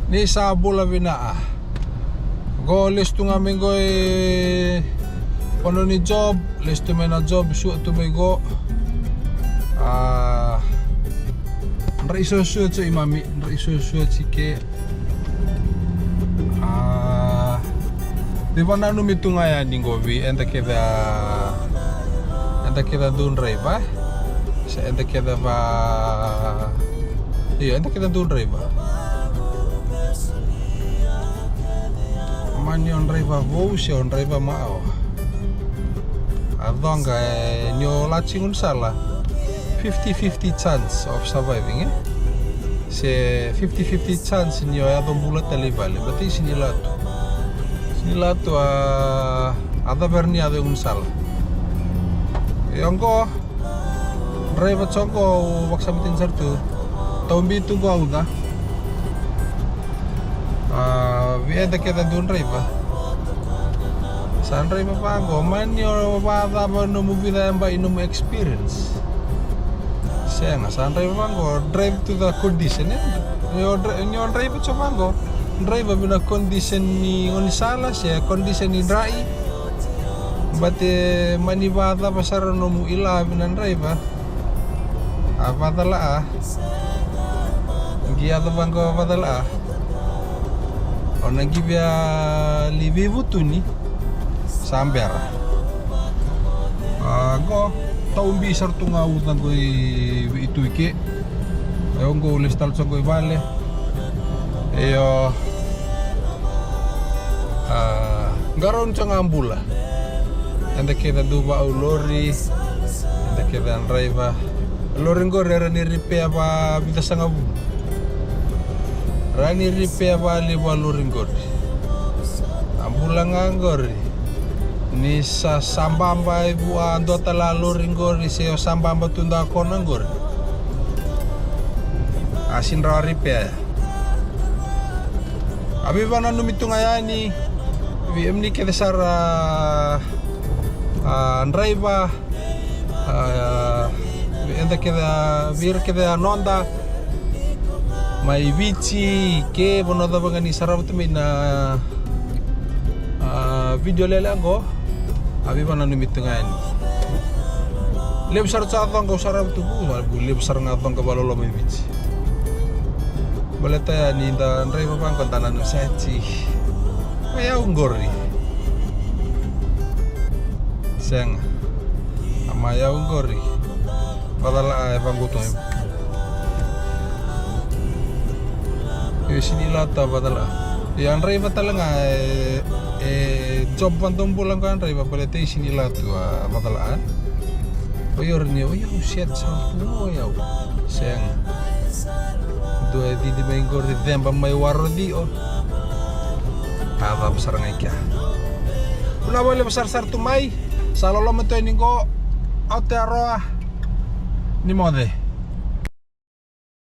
Ni sabula vina go listu ngamin go ni job listu mena job su tu me go raiso su imami raiso su ke di mana nu mitunga ya ningovi enda kita dun reva se enda kita va iya enda kita dun reva mani on reva vou se on reva mao adonga nyo lachingun sala 50-50 chance of surviving se 50-50 chance nyo adon bulat talivale berarti sini latu ada berni ada unsal yongko reva chongko waksamitin sartu tombi tu go auda vieda kita dun reva san reva pago man yo vada no movie da ba inum experience senga san reva pago drive to the condition yo drive chomango drive bina condition ni onisala se condition ni drai bate mani vada pasar no mu ila bina drive avadala gia to bango avadala ona gibia livi vutuni samber go taumbi sartu ngau tango itu ike go listal songo vale yo garon changambula anda kita duba lori anda kita driver lori ngore ni repair ba bita sangabu rani repair ba liwa lori ngore ambula ngangori ni sa sambamba ibu andota la lori ngore seo sambamba tunda kona ngore asin ra repair abi bana numitunga yani VM ni kita sara driver enda kita vir kita nonda mai vici ke bonoda bangani sarabut mina video lele anggo abi bana numitunga yani leb sar chatang go sarabut bu leb sar ngatang ke balolo mai vici baleta ni da driver bang kontanan sachi ya unggori seng amaya unggori padahal bangguto sini lata padahal yang reva talanga job pantong pulang kan reva palete sini latu padahal oyor ni oyo set sampu ya seng dua di menggor di tempat mai warodi apa besar ngaikia una boleh besar tumai salolo meto ini go autaroa ni mode